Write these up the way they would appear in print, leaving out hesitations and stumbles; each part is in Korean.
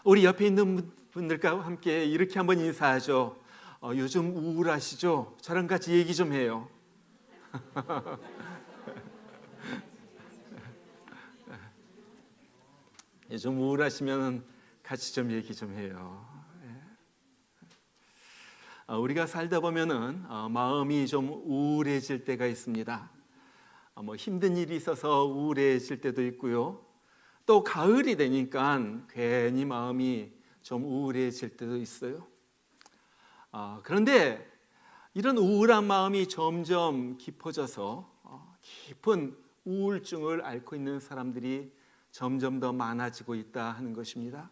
우리 옆에 있는 분들과 함께 이렇게 한번 인사하죠. 요즘 우울하시죠? 저랑 같이 얘기 좀 해요. 요즘 우울하시면 같이 좀 얘기 좀 해요. 우리가 살다 보면은 마음이 좀 우울해질 때가 있습니다. 뭐 힘든 일이 있어서 우울해질 때도 있고요. 또 가을이 되니까 괜히 마음이 좀 우울해질 때도 있어요. 그런데 이런 우울한 마음이 점점 깊어져서 깊은 우울증을 앓고 있는 사람들이 점점 더 많아지고 있다 하는 것입니다.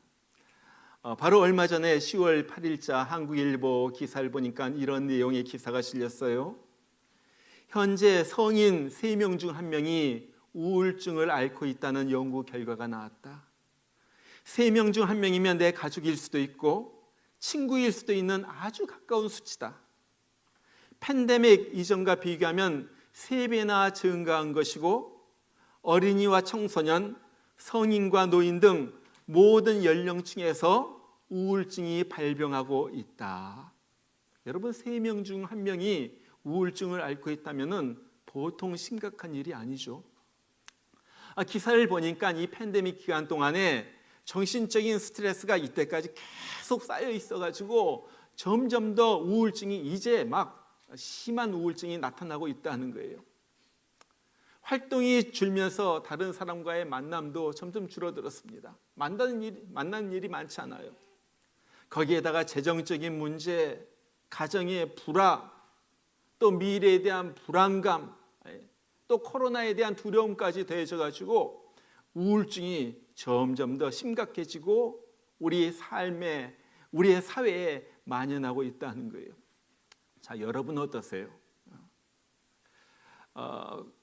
바로 얼마 전에 10월 8일자 한국일보 기사를 보니까 이런 내용의 기사가 실렸어요. 현재 성인 3명 중 1명이 우울증을 앓고 있다는 연구 결과가 나왔다. 3명 중 1명이면 내 가족일 수도 있고 친구일 수도 있는 아주 가까운 수치다. 팬데믹 이전과 비교하면 3배나 증가한 것이고 어린이와 청소년, 성인과 노인 등 모든 연령층에서 우울증이 발병하고 있다. 여러분, 3명 중 1명이 우울증을 앓고 있다면 보통 심각한 일이 아니죠. 기사를 보니까 이 팬데믹 기간 동안에 정신적인 스트레스가 이때까지 계속 쌓여 있어가지고 점점 더 우울증이 이제 막 심한 우울증이 나타나고 있다는 거예요. 활동이 줄면서 다른 사람과의 만남도 점점 줄어들었습니다. 만나는 일이 많지 않아요. 거기에다가 재정적인 문제, 가정의 불화, 또 미래에 대한 불안감, 또 코로나에 대한 두려움까지 더해져가지고 우울증이 점점 더 심각해지고 우리의 삶에, 우리의 사회에 만연하고 있다는 거예요. 자, 여러분 어떠세요?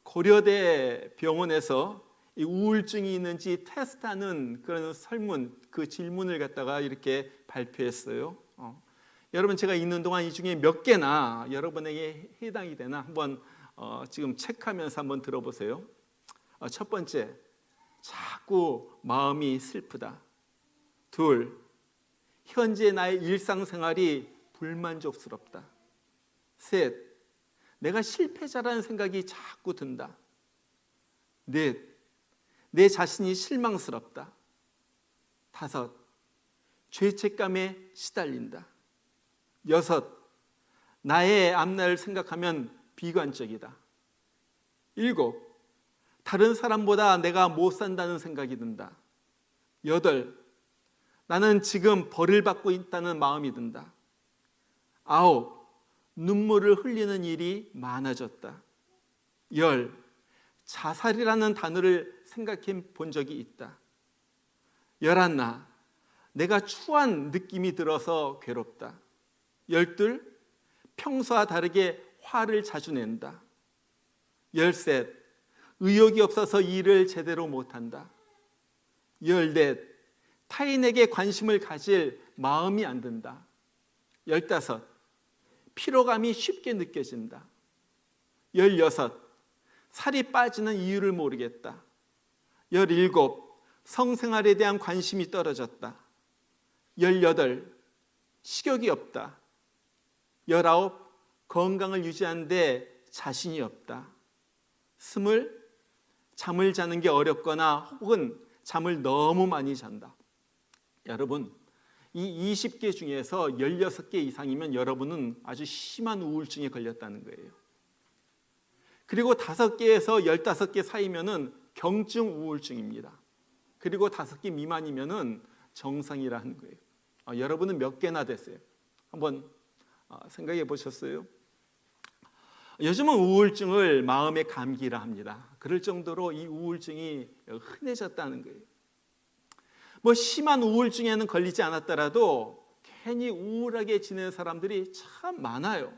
고려대 병원에서 이 우울증이 있는지 테스트하는 그런 설문, 그 질문을 갖다가 이렇게 발표했어요. 여러분, 제가 있는 동안 이 중에 몇 개나 여러분에게 해당이 되나 한번 지금 체크하면서 한번 들어보세요. 첫 번째, 자꾸 마음이 슬프다. 둘, 현재 나의 일상생활이 불만족스럽다. 셋, 내가 실패자라는 생각이 자꾸 든다. 넷, 내 자신이 실망스럽다. 다섯, 죄책감에 시달린다. 여섯, 나의 앞날을 생각하면 비관적이다. 일곱, 다른 사람보다 내가 못 산다는 생각이 든다. 여덟, 나는 지금 벌을 받고 있다는 마음이 든다. 아홉, 눈물을 흘리는 일이 많아졌다. 열, 자살이라는 단어를 생각해 본 적이 있다. 열하나, 내가 추한 느낌이 들어서 괴롭다. 열둘, 평소와 다르게 화를 자주 낸다. 열셋, 의욕이 없어서 일을 제대로 못한다. 열넷, 타인에게 관심을 가질 마음이 안 든다. 열다섯, 피로감이 쉽게 느껴진다. 열여섯, 살이 빠지는 이유를 모르겠다. 열일곱, 성생활에 대한 관심이 떨어졌다. 열여덟, 식욕이 없다. 열아홉, 건강을 유지하는 데 자신이 없다. 스물, 잠을 자는 게 어렵거나 혹은 잠을 너무 많이 잔다. 여러분, 이 20개 중에서 16개 이상이면 여러분은 아주 심한 우울증에 걸렸다는 거예요. 그리고 5개에서 15개 사이면은 경증 우울증입니다. 그리고 5개 미만이면은 정상이라는 거예요. 여러분은 몇 개나 됐어요? 한번 생각해 보셨어요? 요즘은 우울증을 마음의 감기라 합니다. 그럴 정도로 이 우울증이 흔해졌다는 거예요. 뭐 심한 우울증에는 걸리지 않았더라도 괜히 우울하게 지내는 사람들이 참 많아요.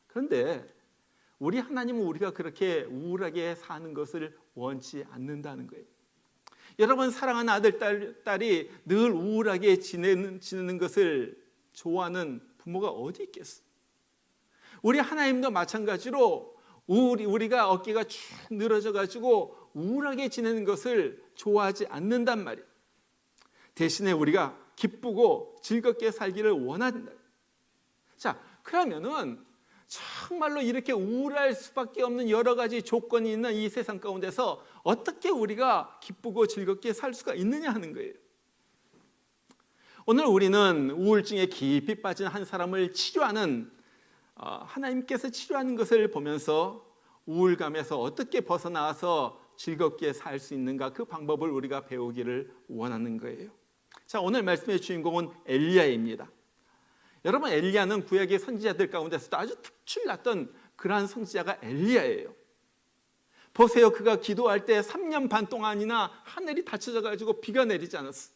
그런데 우리 하나님은 우리가 그렇게 우울하게 사는 것을 원치 않는다는 거예요. 여러분, 사랑하는 아들, 딸이 늘 우울하게 지내는 것을 좋아하는 부모가 어디 있겠어요? 우리 하나님도 마찬가지로 우리가 어깨가 쭉 늘어져 가지고 우울하게 지내는 것을 좋아하지 않는단 말이에요. 대신에 우리가 기쁘고 즐겁게 살기를 원한다. 자, 그러면은 정말로 이렇게 우울할 수밖에 없는 여러 가지 조건이 있는 이 세상 가운데서 어떻게 우리가 기쁘고 즐겁게 살 수가 있느냐 하는 거예요. 오늘 우리는 우울증에 깊이 빠진 한 사람을 치료하는 하나님께서 치료하는 것을 보면서 우울감에서 어떻게 벗어나와서 즐겁게 살 수 있는가, 그 방법을 우리가 배우기를 원하는 거예요. 자, 오늘 말씀의 주인공은 엘리야입니다. 여러분, 엘리야는 구약의 선지자들 가운데서도 아주 특출났던 그러한 선지자가 엘리야예요. 보세요, 그가 기도할 때 3년 반 동안이나 하늘이 닫혀져 가지고 비가 내리지 않았어.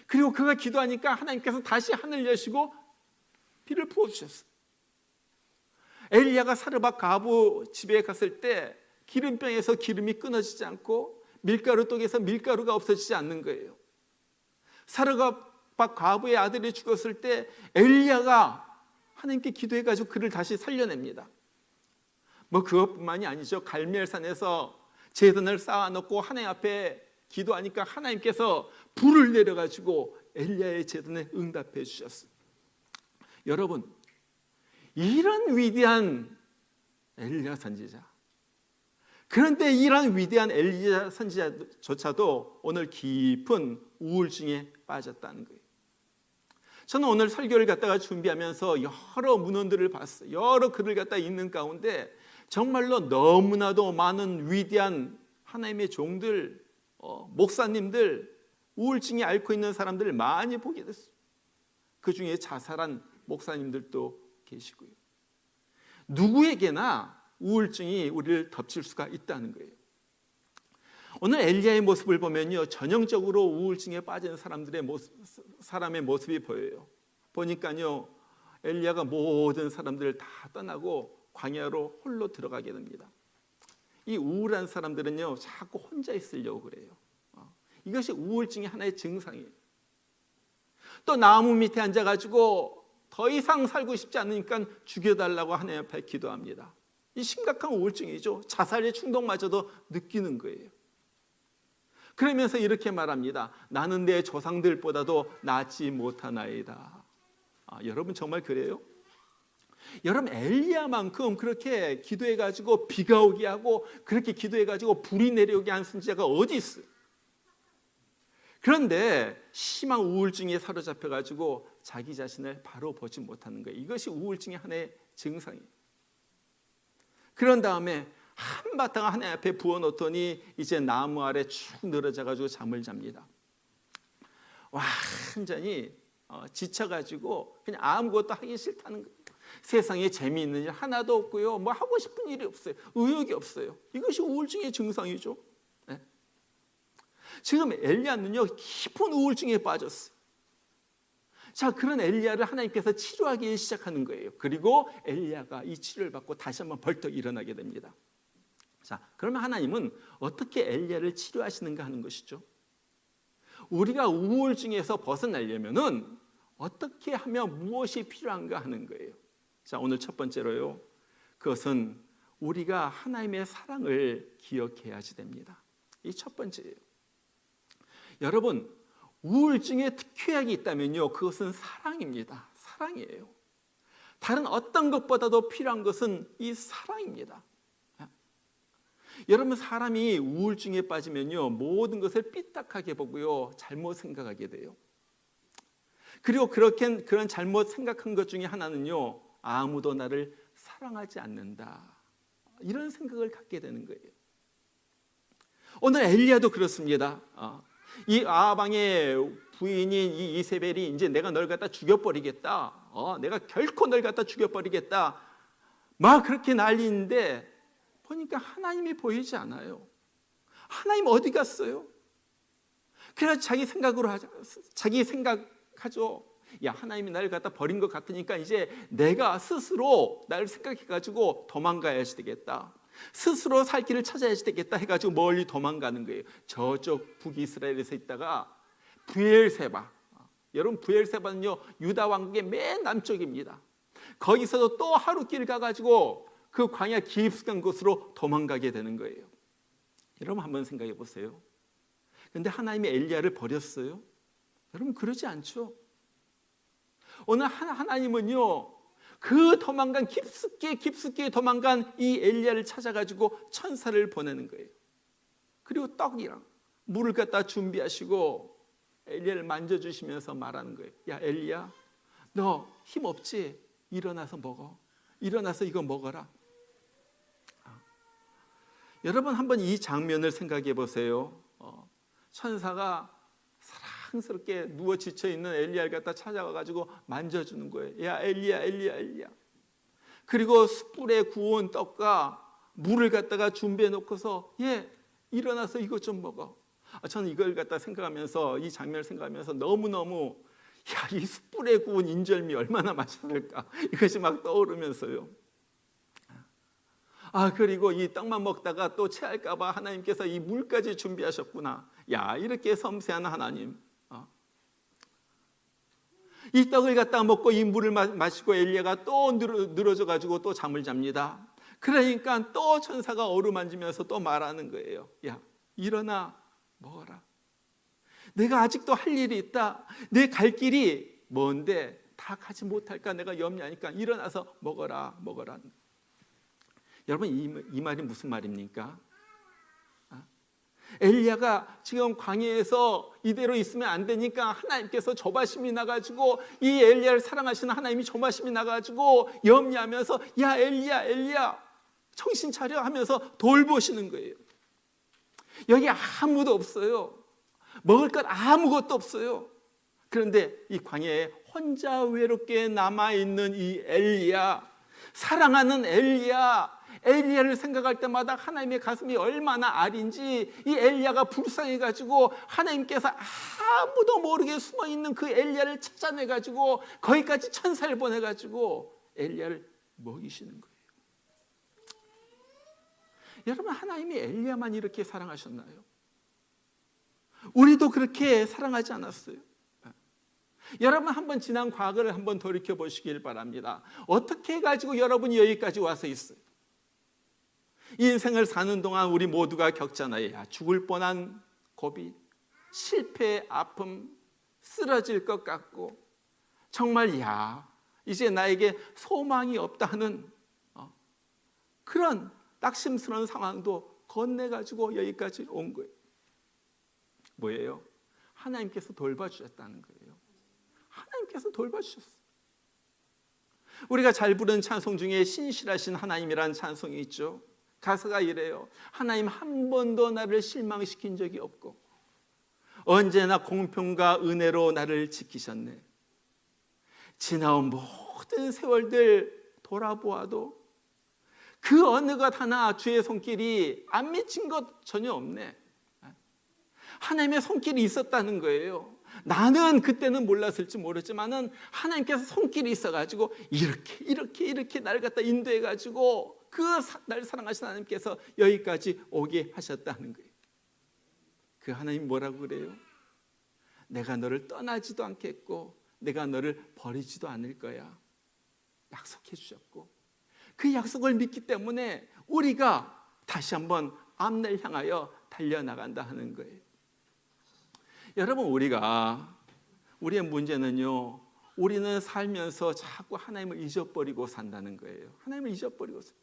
그리고 그가 기도하니까 하나님께서 다시 하늘 여시고 비를 부어주셨어. 엘리야가 사르밧 과부 집에 갔을 때 기름병에서 기름이 끊어지지 않고 밀가루 떡에서 밀가루가 없어지지 않는 거예요. 사르밧 과부의 아들이 죽었을 때 엘리야가 하나님께 기도해가지고 그를 다시 살려냅니다. 뭐 그것뿐만이 아니죠. 갈멜산에서 제단을 쌓아놓고 하나님 앞에 기도하니까 하나님께서 불을 내려가지고 엘리야의 제단에 응답해 주셨어요. 여러분, 이런 위대한 엘리야 선지자, 그런데 이런 위대한 엘리야 선지자조차도 오늘 깊은 우울증에 빠졌다는 거예요. 저는 오늘 설교를 갖다가 준비하면서 여러 문헌들을 봤어요. 여러 글을 갖다 읽는 가운데 정말로 너무나도 많은 위대한 하나님의 종들, 목사님들, 우울증이 앓고 있는 사람들을 많이 보게 됐어요. 그 중에 자살한 목사님들도 계시고요. 누구에게나 우울증이 우리를 덮칠 수가 있다는 거예요. 오늘 엘리야의 모습을 보면요, 전형적으로 우울증에 빠진 사람의 모습이 보여요. 보니까요, 엘리야가 모든 사람들을 다 떠나고 광야로 홀로 들어가게 됩니다. 이 우울한 사람들은요, 자꾸 혼자 있으려고 그래요. 이것이 우울증의 하나의 증상이에요. 또 나무 밑에 앉아가지고 더 이상 살고 싶지 않으니까 죽여달라고 하나님 앞에 기도합니다. 이 심각한 우울증이죠. 자살의 충동마저도 느끼는 거예요. 그러면서 이렇게 말합니다. 나는 내 조상들보다도 낫지 못하나이다. 여러분 정말 그래요? 여러분, 엘리야만큼 그렇게 기도해가지고 비가 오게 하고 그렇게 기도해가지고 불이 내려오게 한 선지자가 어디 있어요? 그런데 심한 우울증에 사로잡혀가지고 자기 자신을 바로 보지 못하는 거예요. 이것이 우울증의 하나의 증상이에요. 그런 다음에 한바탕 하나님 앞에 부어놓더니 이제 나무 아래 쭉 늘어져가지고 잠을 잡니다. 완전히 지쳐가지고 그냥 아무것도 하기 싫다는 거예요. 세상에 재미있는 일 하나도 없고요, 뭐 하고 싶은 일이 없어요. 의욕이 없어요. 이것이 우울증의 증상이죠. 네? 지금 엘리야는요, 깊은 우울증에 빠졌어요. 자, 그런 엘리야를 하나님께서 치료하기 시작하는 거예요. 그리고 엘리야가 이 치료를 받고 다시 한번 벌떡 일어나게 됩니다. 자, 그러면 하나님은 어떻게 엘리야를 치료하시는가 하는 것이죠. 우리가 우울증에서 벗어나려면은 어떻게 하면 무엇이 필요한가 하는 거예요. 자, 오늘 첫 번째로요, 그것은 우리가 하나님의 사랑을 기억해야지 됩니다. 이 첫 번째예요. 여러분, 우울증의 특효약이 있다면요, 그것은 사랑입니다. 사랑이에요. 다른 어떤 것보다도 필요한 것은 이 사랑입니다. 여러분, 사람이 우울증에 빠지면요, 모든 것을 삐딱하게 보고요, 잘못 생각하게 돼요. 그리고 그런 잘못 생각한 것 중에 하나는요, 아무도 나를 사랑하지 않는다, 이런 생각을 갖게 되는 거예요. 오늘 엘리야도 그렇습니다. 이 아방의 부인인 이 이세벨이 이제 내가 널 갖다 죽여버리겠다, 내가 결코 널 갖다 죽여버리겠다, 막 그렇게 난리인데 보니까 하나님이 보이지 않아요. 하나님 어디 갔어요? 그래서 자기 생각하죠. 야, 하나님이 나를 갖다 버린 것 같으니까 이제 내가 스스로 나를 생각해가지고 도망가야지 되겠다, 스스로 살 길을 찾아야지 되겠다 해가지고 멀리 도망가는 거예요. 저쪽 북이스라엘에서 있다가 브엘세바, 여러분 브엘세바는요, 유다 왕국의 맨 남쪽입니다. 거기서도 또 하루 길 가가지고 그 광야 깊숙한 곳으로 도망가게 되는 거예요. 여러분 한번 생각해 보세요. 그런데 하나님이 엘리야를 버렸어요? 여러분 그러지 않죠? 오늘 하나님은요, 그 도망간 깊숙이 도망간 이 엘리야를 찾아가지고 천사를 보내는 거예요. 그리고 떡이랑 물을 갖다 준비하시고 엘리야를 만져주시면서 말하는 거예요. 야 엘리야, 너 힘 없지? 일어나서 먹어. 일어나서 이거 먹어라. 여러분 한번 이 장면을 생각해 보세요. 천사가 사랑스럽게 누워 지쳐있는 엘리야를 갖다 찾아가가지고 만져주는 거예요. 야 엘리야. 그리고 숯불에 구운 떡과 물을 갖다가 준비해 놓고서 일어나서 이것 좀 먹어. 저는 이걸 갖다 생각하면서, 이 장면을 생각하면서 너무너무 이 숯불에 구운 인절미 얼마나 맛있을까, 이것이 막 떠오르면서요. 그리고 이 떡만 먹다가 또 체할까 봐 하나님께서 이 물까지 준비하셨구나. 이렇게 섬세한 하나님. 이 떡을 갖다 먹고 이 물을 마시고 엘리야가 또 늘어져 가지고 또 잠을 잡니다. 그러니까 또 천사가 어루만지면서 또 말하는 거예요. 야 일어나 먹어라. 내가 아직도 할 일이 있다. 내 갈 길이 먼데 다 가지 못할까 내가 염려하니까 일어나서 먹어라. 여러분 이 말이 무슨 말입니까? 엘리야가 지금 광야에서 이대로 있으면 안 되니까 하나님께서 조바심이 나가지고, 이 엘리야를 사랑하시는 하나님이 조바심이 나가지고 염려하면서 야 엘리야 정신 차려 하면서 돌보시는 거예요. 여기 아무도 없어요. 먹을 것 아무것도 없어요. 그런데 이 광야에 혼자 외롭게 남아있는 이 엘리야, 사랑하는 엘리야를 생각할 때마다 하나님의 가슴이 얼마나 아린지, 이 엘리야가 불쌍해가지고 하나님께서 아무도 모르게 숨어있는 그 엘리야를 찾아내가지고 거기까지 천사를 보내가지고 엘리야를 먹이시는 거예요. 여러분 하나님이 엘리야만 이렇게 사랑하셨나요? 우리도 그렇게 사랑하지 않았어요? 여러분 한번 지난 과거를 한번 돌이켜 보시길 바랍니다. 어떻게 해가지고 여러분이 여기까지 와서 있어요? 인생을 사는 동안 우리 모두가 겪잖아요. 죽을 뻔한 고비, 실패의 아픔, 쓰러질 것 같고, 정말 이제 나에게 소망이 없다 하는 그런 낙심스러운 상황도 건네가지고 여기까지 온 거예요. 뭐예요? 하나님께서 돌봐주셨다는 거예요. 하나님께서 돌봐주셨어요. 우리가 잘 부르는 찬송 중에 신실하신 하나님이라는 찬송이 있죠. 가사가 이래요. 하나님 한 번도 나를 실망시킨 적이 없고 언제나 공평과 은혜로 나를 지키셨네. 지나온 모든 세월들 돌아보아도 그 어느 것 하나 주의 손길이 안 맺힌 것 전혀 없네. 하나님의 손길이 있었다는 거예요. 나는 그때는 몰랐을지 모르지만은 하나님께서 손길이 있어가지고 이렇게 나를 갖다 인도해가지고 날 사랑하신 하나님께서 여기까지 오게 하셨다는 거예요. 그 하나님 뭐라고 그래요? 내가 너를 떠나지도 않겠고 내가 너를 버리지도 않을 거야. 약속해 주셨고, 그 약속을 믿기 때문에 우리가 다시 한번 앞날 향하여 달려나간다 하는 거예요. 여러분 우리의 문제는요, 우리는 살면서 자꾸 하나님을 잊어버리고 산다는 거예요. 하나님을 잊어버리고 산다.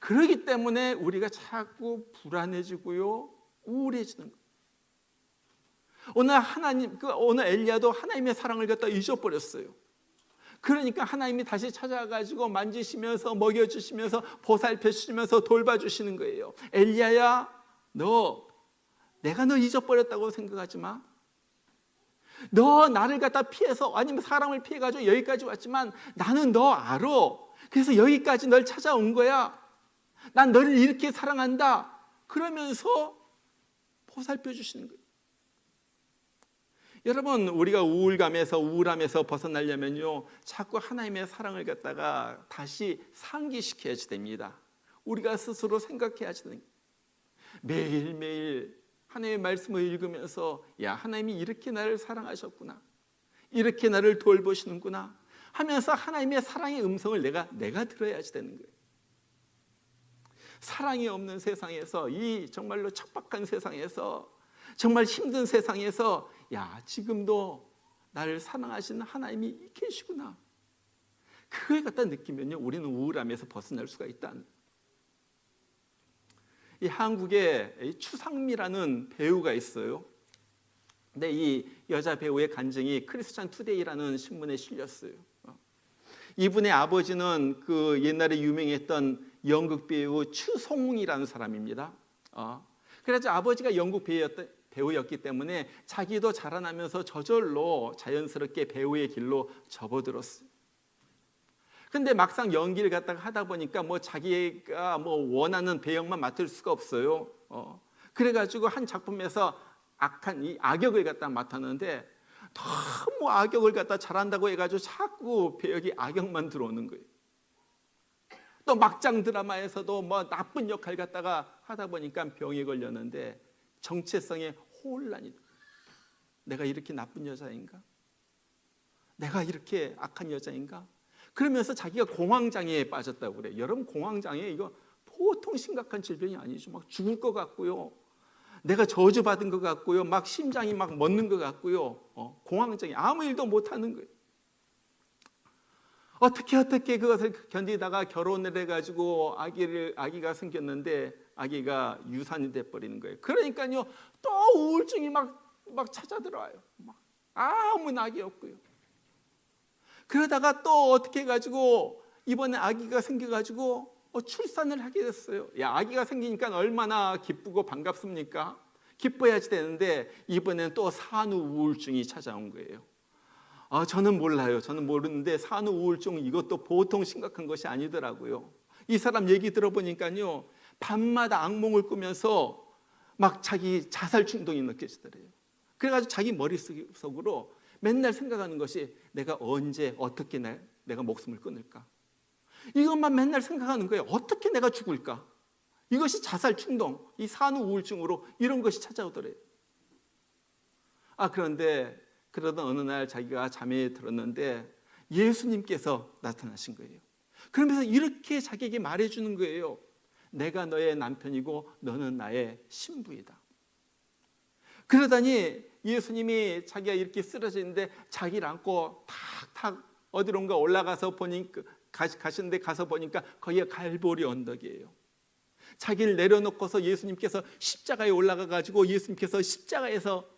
그렇기 때문에 우리가 자꾸 불안해지고요, 우울해지는 거예요. 오늘 엘리야도 하나님의 사랑을 갖다 잊어버렸어요. 그러니까 하나님이 다시 찾아가지고 만지시면서 먹여주시면서 보살펴주시면서 돌봐주시는 거예요. 엘리야야, 내가 너 잊어버렸다고 생각하지 마. 너 나를 갖다 피해서 아니면 사람을 피해가지고 여기까지 왔지만 나는 너 알아. 그래서 여기까지 널 찾아온 거야. 난 너를 이렇게 사랑한다. 그러면서 보살펴 주시는 거예요. 여러분 우리가 우울함에서 벗어나려면요, 자꾸 하나님의 사랑을 갖다가 다시 상기시켜야지 됩니다. 우리가 스스로 생각해야지 됩니다. 매일매일 하나님의 말씀을 읽으면서 하나님이 이렇게 나를 사랑하셨구나, 이렇게 나를 돌보시는구나 하면서 하나님의 사랑의 음성을 내가 들어야지 되는 거예요. 사랑이 없는 세상에서, 이 정말로 척박한 세상에서 정말 힘든 세상에서 야, 지금도 나를 사랑하시는 하나님이 계시구나. 그걸 갖다 느끼면요, 우리는 우울함에서 벗어날 수가 있다는. 이 한국에 추상미라는 배우가 있어요. 근데 이 여자 배우의 간증이 크리스찬 투데이라는 신문에 실렸어요. 이분의 아버지는 그 옛날에 유명했던 연극 배우 추송이라는 사람입니다. 그래서 아버지가 연극 배우였기 때문에 자기도 자라나면서 저절로 자연스럽게 배우의 길로 접어들었어요. 근데 막상 연기를 갖다가 하다 보니까 뭐 자기가 뭐 원하는 배역만 맡을 수가 없어요. 그래가지고 한 작품에서 악한 이 악역을 갖다 맡았는데 너무 악역을 갖다 잘한다고 해가지고 자꾸 배역이 악역만 들어오는 거예요. 또 막장 드라마에서도 뭐 나쁜 역할 갖다가 하다 보니까 병에 걸렸는데 정체성의 혼란이. 내가 이렇게 나쁜 여자인가? 내가 이렇게 악한 여자인가? 그러면서 자기가 공황장애에 빠졌다고 그래요. 여러분, 공황장애 이거 보통 심각한 질병이 아니죠. 막 죽을 것 같고요. 내가 저주받은 것 같고요. 막 심장이 막 멎는 것 같고요. 공황장애, 아무 일도 못하는 거예요. 어떻게 그것을 견디다가 결혼을 해가지고 아기가 생겼는데 아기가 유산이 돼버리는 거예요. 그러니까요, 또 우울증이 막 찾아들어와요. 막 아무 낙이 없고요. 그러다가 또 어떻게 해가지고 이번에 아기가 생겨가지고 출산을 하게 됐어요. 야, 아기가 생기니까 얼마나 기쁘고 반갑습니까? 기뻐야지 되는데 이번에는 또 산후 우울증이 찾아온 거예요. 저는 몰라요. 저는 모르는데 산후 우울증 이것도 보통 심각한 것이 아니더라고요. 이 사람 얘기 들어보니까요, 밤마다 악몽을 꾸면서 막 자기 자살 충동이 느껴지더래요. 그래가지고 자기 머릿속으로 맨날 생각하는 것이 내가 언제 어떻게 내가 목숨을 끊을까? 이것만 맨날 생각하는 거예요. 어떻게 내가 죽을까? 이것이 자살 충동, 이 산후 우울증으로 이런 것이 찾아오더래요. 그런데 그러던 어느 날 자기가 잠에 들었는데 예수님께서 나타나신 거예요. 그러면서 이렇게 자기에게 말해주는 거예요. 내가 너의 남편이고 너는 나의 신부이다. 그러더니 예수님이 자기가 이렇게 쓰러져 있는데 자기를 안고 탁탁 어디론가 올라가서 보니까 가시는데 가서 보니까 거기가 갈보리 언덕이에요. 자기를 내려놓고서 예수님께서 십자가에 올라가 가지고 예수님께서 십자가에서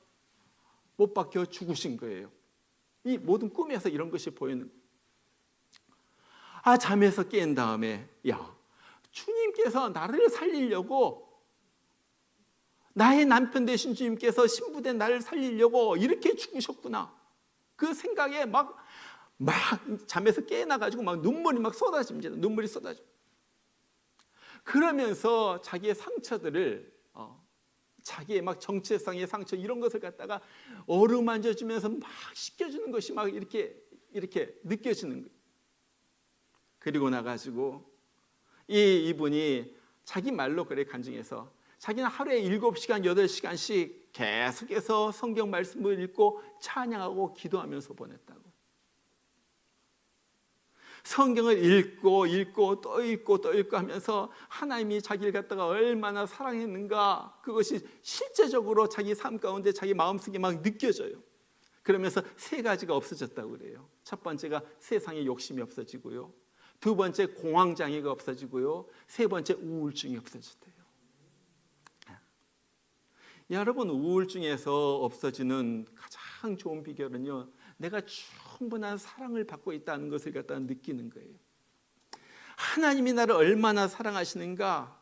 못 박혀 죽으신 거예요. 이 모든 꿈에서 이런 것이 보이는 거예요. 잠에서 깬 다음에 야, 주님께서 나를 살리려고, 나의 남편 되신 주님께서 신부된 나를 살리려고 이렇게 죽으셨구나. 그 생각에 막 잠에서 깨어나가지고 막 눈물이 막 쏟아집니다. 눈물이 쏟아져. 그러면서 자기의 상처들을, 자기의 막 정체성의 상처 이런 것을 갖다가 어루만져주면서 막 씻겨주는 것이 막 이렇게 느껴지는 거예요. 그리고 나가지고 이분이 자기 말로 그래 간증해서 자기는 하루에 7시간, 8시간씩 계속해서 성경 말씀을 읽고 찬양하고 기도하면서 보냈다고. 성경을 읽고 또 읽고 하면서 하나님이 자기를 갖다가 얼마나 사랑했는가, 그것이 실제적으로 자기 삶 가운데 자기 마음속에 막 느껴져요. 그러면서 3가지가 없어졌다고 그래요. 첫 번째가 세상의 욕심이 없어지고요, 두 번째 공황장애가 없어지고요, 세 번째 우울증이 없어졌대요. 여러분, 우울증에서 없어지는 가장 좋은 비결은요, 내가 충분한 사랑을 받고 있다는 것을 갖다 느끼는 거예요. 하나님이 나를 얼마나 사랑하시는가,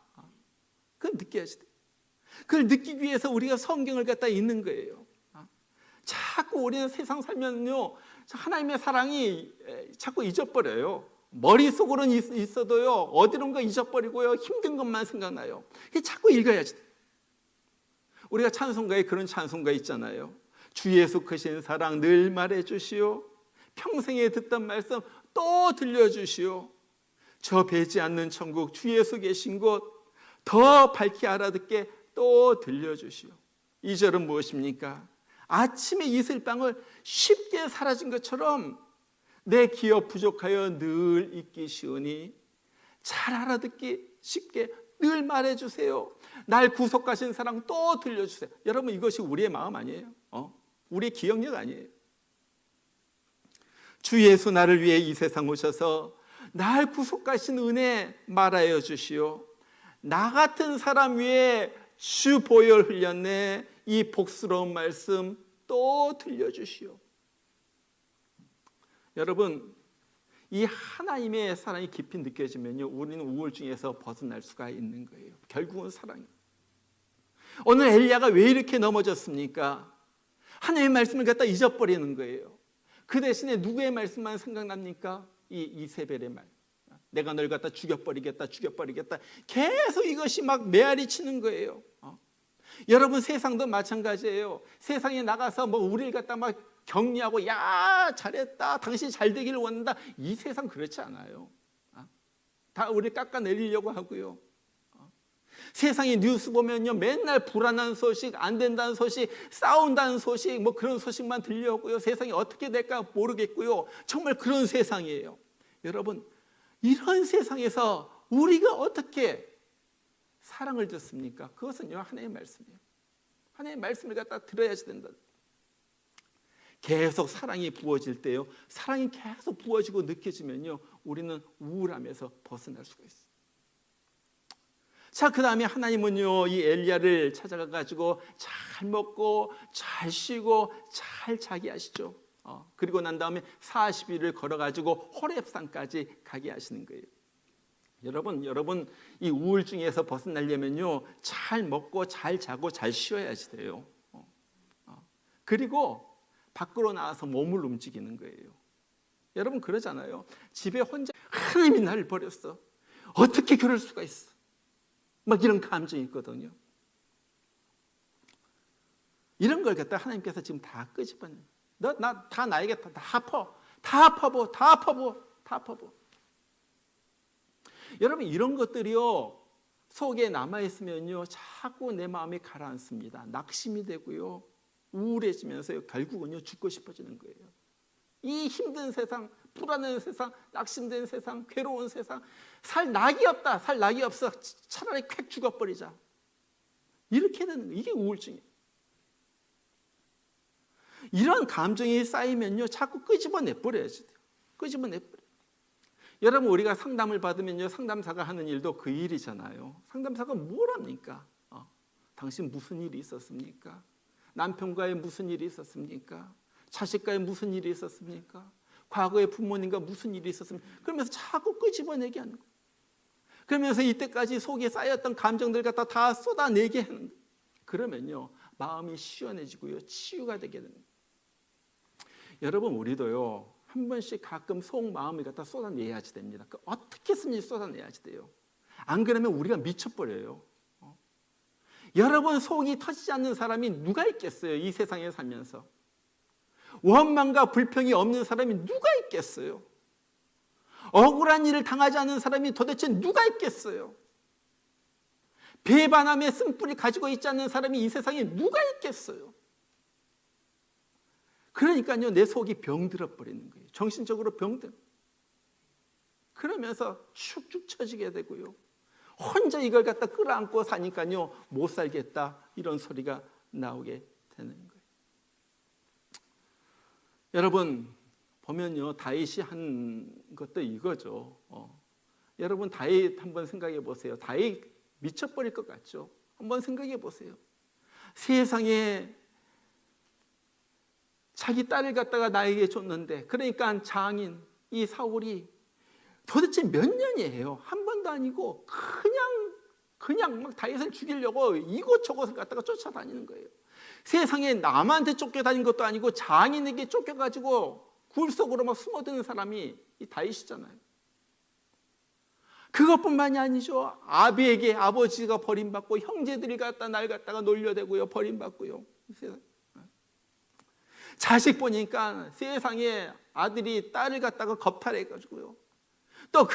그걸 느껴야지 돼요. 그걸 느끼기 위해서 우리가 성경을 갖다 읽는 거예요. 자꾸 우리는 세상 살면요, 하나님의 사랑이 자꾸 잊어버려요. 머릿속으로는 있어도요, 어디론가 잊어버리고요, 힘든 것만 생각나요. 자꾸 읽어야지 돼요. 우리가 찬송가에 그런 찬송가 있잖아요. 주 예수 크신 사랑 늘 말해주시오. 평생에 듣던 말씀 또 들려주시오. 저 배지 않는 천국 주 예수 계신 곳 더 밝히 알아듣게 또 들려주시오. 2절은 무엇입니까? 아침에 이슬방울 쉽게 사라진 것처럼 내 기억 부족하여 늘 잊기 쉬우니 잘 알아듣기 쉽게 늘 말해주세요. 날 구속하신 사랑 또 들려주세요. 여러분, 이것이 우리의 마음 아니에요? 우리의 기억력 아니에요? 주 예수 나를 위해 이 세상 오셔서 날 구속하신 은혜 말하여 주시오. 나 같은 사람 위에 주 보혈 흘렸네. 이 복스러운 말씀 또 들려주시오. 여러분, 이 하나님의 사랑이 깊이 느껴지면요, 우리는 우울증에서 벗어날 수가 있는 거예요. 결국은 사랑이에요. 오늘 엘리야가 왜 이렇게 넘어졌습니까? 하나님의 말씀을 갖다 잊어버리는 거예요. 그 대신에 누구의 말씀만 생각납니까? 이 이세벨의 말. 내가 널 갖다 죽여버리겠다, 죽여버리겠다. 계속 이것이 막 메아리 치는 거예요. 여러분, 세상도 마찬가지예요. 세상에 나가서 뭐 우리를 갖다 막 격려하고, 야 잘했다, 당신 잘 되기를 원한다. 이 세상 그렇지 않아요. 다 우리 깎아내리려고 하고요. 세상에 뉴스 보면요, 맨날 불안한 소식, 안 된다는 소식, 싸운다는 소식, 뭐 그런 소식만 들려오고요. 세상이 어떻게 될까 모르겠고요. 정말 그런 세상이에요. 여러분, 이런 세상에서 우리가 어떻게 사랑을 듣습니까? 그것은요, 하나님의 말씀이에요. 하나님의 말씀을 갖다 들어야지 된다. 계속 사랑이 부어질 때요, 사랑이 계속 부어지고 느껴지면요, 우리는 우울함에서 벗어날 수가 있어요. 자, 그 다음에 하나님은요, 이 엘리야를 찾아가 가지고 잘 먹고 잘 쉬고 잘 자게 하시죠. 그리고 난 다음에 40일을 걸어 가지고 호렙산까지 가게 하시는 거예요. 여러분 이 우울증에서 벗어나려면요, 잘 먹고 잘 자고 잘 쉬어야지 돼요. 그리고 밖으로 나와서 몸을 움직이는 거예요. 여러분, 그러잖아요. 집에 혼자 하나님이 나를 버렸어. 어떻게 그럴 수가 있어? 막 이런 감정이 있거든요. 이런 걸 갖다 하나님께서 지금 다 끄집어내. 나 다 나에게 다 퍼부. 여러분, 이런 것들이요, 속에 남아있으면요, 자꾸 내 마음이 가라앉습니다. 낙심이 되고요, 우울해지면서 결국은요, 죽고 싶어지는 거예요. 이 힘든 세상, 불안한 세상, 낙심된 세상, 괴로운 세상, 살 낙이 없다, 살 낙이 없어, 차라리 콱 죽어버리자. 이렇게 되는 거예요. 이게 우울증이에요. 이런 감정이 쌓이면요, 자꾸 끄집어내버려야지 돼요. 끄집어내버려요. 여러분, 우리가 상담을 받으면요, 상담사가 하는 일도 그 일이잖아요. 상담사가 뭘 합니까? 당신 무슨 일이 있었습니까? 남편과의 무슨 일이 있었습니까? 자식과의 무슨 일이 있었습니까? 과거에 부모님과 무슨 일이 있었습니까? 그러면서 자꾸 끄집어내게 하는 거예요. 그러면서 이때까지 속에 쌓였던 감정들 갖다 다 쏟아내게 하는 거예요. 그러면요, 마음이 시원해지고요, 치유가 되게 되는 거예요. 여러분, 우리도요, 한 번씩 가끔 속 마음을 갖다 쏟아내야지 됩니다. 어떻게 했으면 쏟아내야지 돼요. 안 그러면 우리가 미쳐버려요. 여러분, 속이 터지지 않는 사람이 누가 있겠어요? 이 세상에 살면서. 원망과 불평이 없는 사람이 누가 있겠어요? 억울한 일을 당하지 않은 사람이 도대체 누가 있겠어요? 배반함의 쓴뿌리 가지고 있지 않는 사람이 이 세상에 누가 있겠어요? 그러니까요, 내 속이 병들어 버리는 거예요. 정신적으로 병들. 그러면서 축축 처지게 되고요, 혼자 이걸 갖다 끌어안고 사니까요, 못 살겠다, 이런 소리가 나오게 되는 거예요. 여러분, 보면요, 다윗이 한 것도 이거죠. 여러분, 다윗 한번 생각해 보세요. 다윗 미쳐버릴 것 같죠? 한번 생각해 보세요. 세상에 자기 딸을 갖다가 나에게 줬는데, 그러니까 장인 이 사울이 도대체 몇 년이에요? 한 번도 아니고 그냥 막 다윗을 죽이려고 이곳저곳을 갖다가 쫓아다니는 거예요. 세상에 남한테 쫓겨다닌 것도 아니고 장인에게 쫓겨가지고 굴 속으로 막 숨어드는 사람이 이 다윗이잖아요. 그것뿐만이 아니죠. 아비에게 아버지가 버림받고 형제들이 날 갖다가 놀려대고요, 버림받고요. 자식 보니까 세상에 아들이 딸을 갖다가 겁탈해가지고요, 또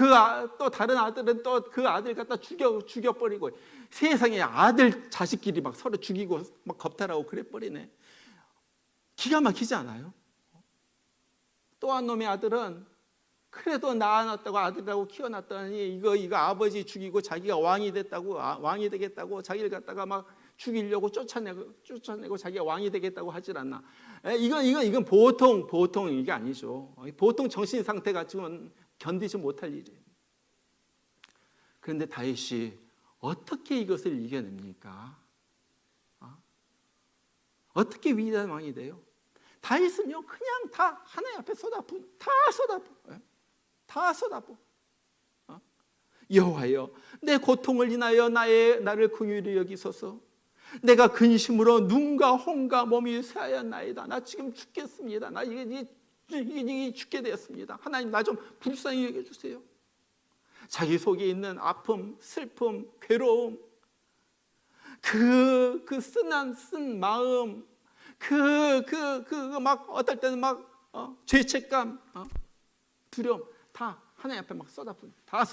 다른 아들은 또 그 아들 갖다 죽여버리고, 세상에 아들 자식끼리 막 서로 죽이고 막 겁탈하고 그래버리네. 기가 막히지 않아요? 또 한 놈의 아들은 그래도 낳아놨다고 아들이라고 키워놨더니 이거 아버지 죽이고 자기가 왕이 됐다고, 왕이 되겠다고 자기를 갖다가 막 죽이려고 쫓아내고 자기가 왕이 되겠다고 하질 않나. 이건 보통 이게 아니죠. 보통 정신 상태 가지고는 견디지 못할 일이에요. 그런데 다윗이 어떻게 이것을 이겨냅니까? 어떻게 위대한 왕이 돼요? 다윗은요 그냥 다 하나님 앞에 다 쏟아부. 여호와여, 내 고통을 인하여 나를 긍휼히 여기소서. 내가 근심으로 눈과 혼과 몸이 쇠하였나이다. 나 지금 죽겠습니다. 나 이게 죽게 되었습니다. 하나님 나 좀 불쌍히 여겨주세요. 자기 속에 있는 아픔, 슬픔, 괴로움, 그 쓴 마음, 막 어떨 때는 막 죄책감, 두려움 다 하나님 앞에 막 쏟아붓는 다.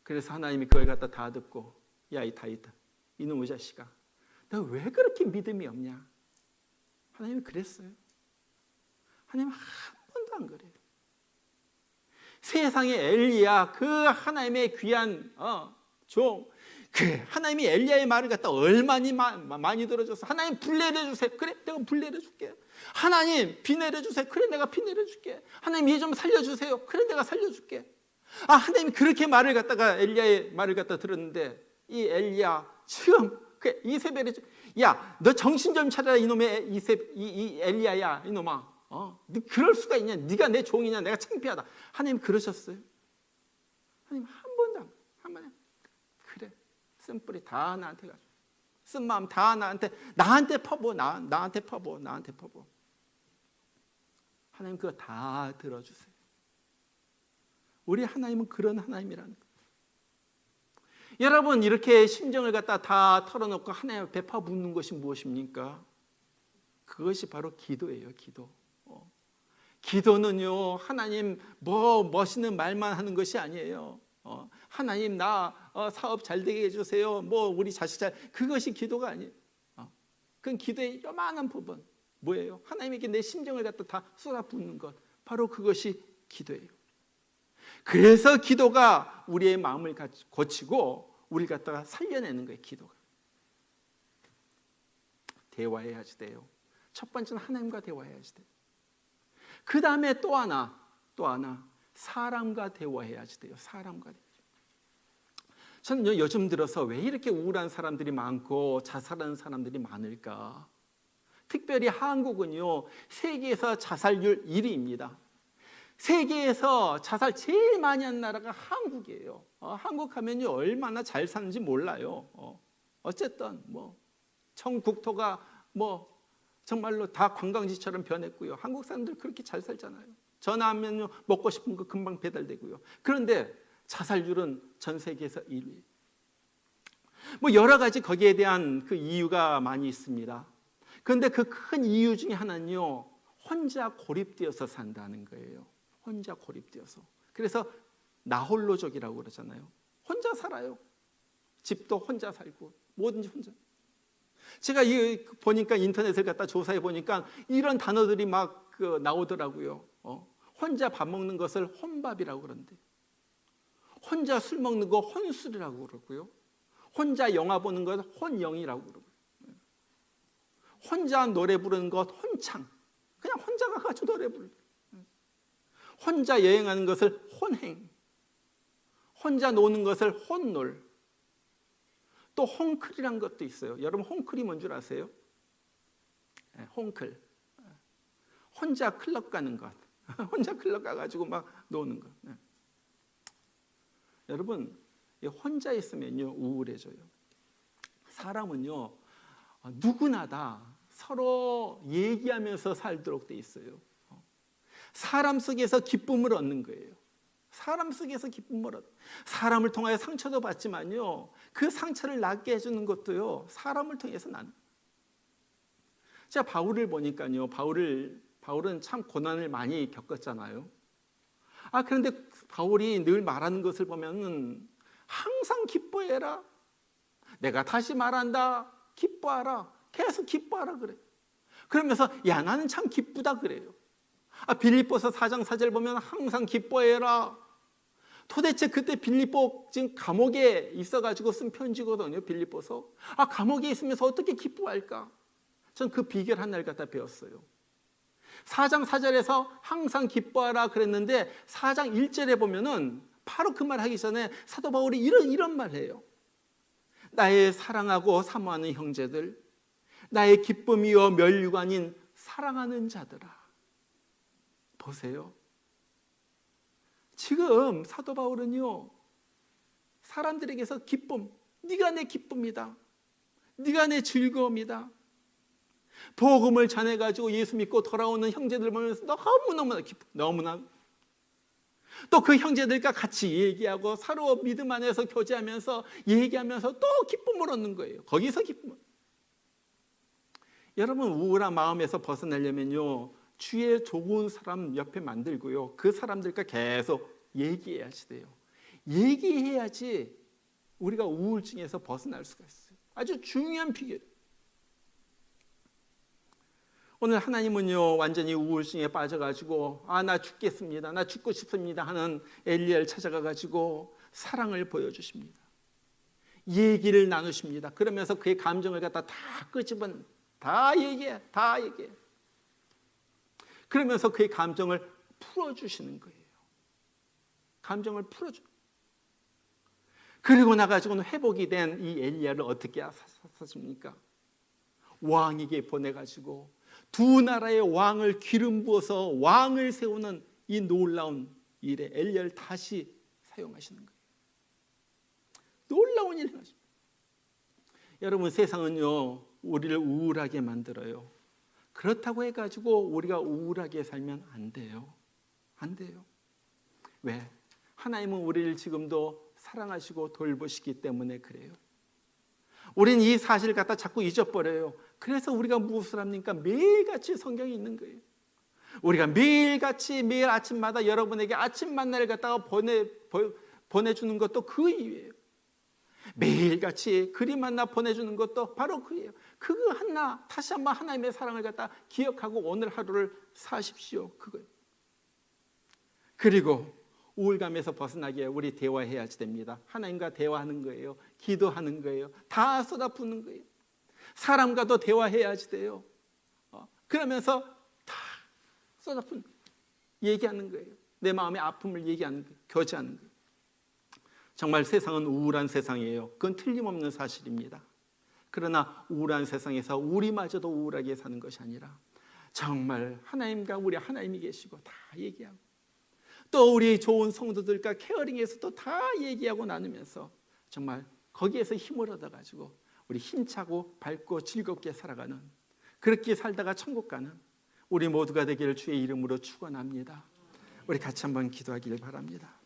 그래서 하나님이 그걸 갖다 다 듣고, 야 이 다윗아, 이놈의 자식아, 너 왜 그렇게 믿음이 없냐? 하나님이 그랬어요. 하나님 한 번도 안 그래요. 세상의 엘리야, 그 하나님의 귀한 종, 그 하나님이 엘리야의 말을 갖다 얼마나 많이 들어줘서, 하나님 불 내려주세요. 그래 내가 불 내려줄게. 하나님 비 내려주세요. 그래 내가 비 내려줄게. 하나님 얘 좀 살려주세요. 그래 내가 살려줄게. 하나님이 그렇게 말을 갖다가, 엘리야의 말을 갖다 들었는데, 이 엘리야 지금 그 이세벨이, 야 너 정신 좀 차려라 이놈의 이 엘리야야, 이놈아, 너 그럴 수가 있냐? 네가 내 종이냐? 내가 창피하다. 하나님 그러셨어요? 하나님 한 번도 한 번에 그래 쓴뿌리 다 나한테 가지고, 쓴 마음 다 나한테 퍼부. 나한테 퍼부. 하나님 그거 다 들어주세요. 우리 하나님은 그런 하나님이라는 거예요. 여러분 이렇게 심정을 갖다 다 털어놓고 하나님 앞에 퍼붓는 것이 무엇입니까? 그것이 바로 기도예요. 기도는요 하나님 멋있는 말만 하는 것이 아니에요. 하나님 나 사업 잘 되게 해주세요. 우리 자식 그것이 기도가 아니에요. 그건 기도의 요만한 부분. 뭐예요? 하나님에게 내 심정을 갖다 다 쏟아붓는 것, 바로 그것이 기도예요. 그래서 기도가 우리의 마음을 고치고 우리를 갖다가 살려내는 거예요. 기도가 대화해야지 돼요. 첫 번째는 하나님과 대화해야지 돼요. 그 다음에 또 하나 사람과 대화해야지 돼요. 사람과. 저는 요즘 들어서 왜 이렇게 우울한 사람들이 많고 자살하는 사람들이 많을까? 특별히 한국은요 세계에서 자살률 1위입니다. 세계에서 자살 제일 많이 한 나라가 한국이에요. 한국 하면요 얼마나 잘 사는지 몰라요. 어쨌든 전 국토가 정말로 다 관광지처럼 변했고요. 한국 사람들 그렇게 잘 살잖아요. 전화하면요 먹고 싶은 거 금방 배달되고요. 그런데 자살률은 전 세계에서 1위. 여러 가지 거기에 대한 그 이유가 많이 있습니다. 그런데 그 큰 이유 중에 하나는요 혼자 고립되어서 산다는 거예요. 혼자 고립되어서. 그래서 나홀로족이라고 그러잖아요. 혼자 살아요. 집도 혼자 살고 뭐든지 혼자. 제가 보니까 인터넷을 갖다 조사해 보니까 이런 단어들이 막 나오더라고요. 혼자 밥 먹는 것을 혼밥이라고 그러는데, 혼자 술 먹는 거 혼술이라고 그러고요. 혼자 영화 보는 것 혼영이라고 그러고요. 혼자 노래 부르는 것 혼창. 그냥 혼자 가가지고 노래 부르고. 혼자 여행하는 것을 혼행. 혼자 노는 것을 혼놀. 또 홍클이란 것도 있어요. 여러분 홍클이 뭔 줄 아세요? 홍클. 혼자 클럽 가는 것. 혼자 클럽 가가지고 막 노는 것. 여러분 혼자 있으면요 우울해져요. 사람은요 누구나 다 서로 얘기하면서 살도록 돼 있어요. 사람 속에서 기쁨을 얻는 거예요. 사람 속에서 기쁨을 얻는. 사람을 통하여 상처도 받지만요 그 상처를 낫게 해주는 것도요 사람을 통해서 나는. 제가 바울을 보니까요 바울은 참 고난을 많이 겪었잖아요. 그런데 바울이 늘 말하는 것을 보면은 항상 기뻐해라. 내가 다시 말한다. 기뻐하라. 계속 기뻐하라 그래. 그러면서 야 나는 참 기쁘다 그래요. 빌립보서 4장 4절 보면 항상 기뻐해라. 도대체 그때 빌립보 지금 감옥에 있어가지고 쓴 편지거든요. 빌립보서. 감옥에 있으면서 어떻게 기뻐할까? 전 그 비결 하나를 갖다 배웠어요. 4장 4절에서 항상 기뻐하라 그랬는데 4장 1절에 보면은 바로 그 말 하기 전에 사도 바울이 이런 말 해요. 나의 사랑하고 사모하는 형제들, 나의 기쁨이요 멸류관인 사랑하는 자들아. 보세요. 지금 사도 바울은요, 사람들에게서 기쁨, 네가 내 기쁨이다, 네가 내 즐거움이다. 복음을 전해가지고 예수 믿고 돌아오는 형제들 보면서 너무너무나 기쁨, 너무나. 또 그 형제들과 같이 얘기하고 서로 믿음 안에서 교제하면서 얘기하면서 또 기쁨을 얻는 거예요. 거기서 기쁨. 여러분, 우울한 마음에서 벗어나려면요, 주의 좋은 사람 옆에 만들고요, 그 사람들과 계속 얘기해야지 돼요. 얘기해야지 우리가 우울증에서 벗어날 수가 있어요. 아주 중요한 비결. 오늘 하나님은요, 완전히 우울증에 빠져가지고 나 죽겠습니다, 나 죽고 싶습니다 하는 엘리야를 찾아가가지고 사랑을 보여주십니다. 얘기를 나누십니다. 그러면서 그의 감정을 갖다 다 끄집은 다 얘기해. 그러면서 그의 감정을 풀어주시는 거예요. 감정을 풀어줘. 그리고 나가지고는 회복이 된 이 엘리야를 어떻게 하십니까? 왕에게 보내가지고 두 나라의 왕을 기름 부어서 왕을 세우는 이 놀라운 일에 엘리야를 다시 사용하시는 거예요. 놀라운 일을 하십니다. 여러분, 세상은요, 우리를 우울하게 만들어요. 그렇다고 해가지고 우리가 우울하게 살면 안 돼요. 안 돼요. 왜? 하나님은 우리를 지금도 사랑하시고 돌보시기 때문에 그래요. 우린 이 사실을 갖다 자꾸 잊어버려요. 그래서 우리가 무엇을 합니까? 매일같이 성경이 있는 거예요. 우리가 매일같이 매일 아침마다 여러분에게 아침 만나를 갖다가 보내주는 것도 그 이유예요. 매일같이 그림 하나 보내주는 것도 바로 그예요. 그거 하나 다시 한번 하나님의 사랑을 갖다 기억하고 오늘 하루를 사십시오. 그거예요. 그리고 우울감에서 벗어나게 우리 대화해야지 됩니다. 하나님과 대화하는 거예요. 기도하는 거예요. 다 쏟아붓는 거예요. 사람과도 대화해야지 돼요. 그러면서 다 쏟아붓는 거예요. 얘기하는 거예요. 내 마음의 아픔을 얘기하는 거예요. 교제하는 거예요. 정말 세상은 우울한 세상이에요. 그건 틀림없는 사실입니다. 그러나 우울한 세상에서 우리마저도 우울하게 사는 것이 아니라 정말 하나님과 우리 하나님이 계시고 다 얘기하고 또 우리 좋은 성도들과 케어링에서도 다 얘기하고 나누면서 정말 거기에서 힘을 얻어가지고 우리 힘차고 밝고 즐겁게 살아가는, 그렇게 살다가 천국 가는 우리 모두가 되기를 주의 이름으로 축원합니다. 우리 같이 한번 기도하기를 바랍니다.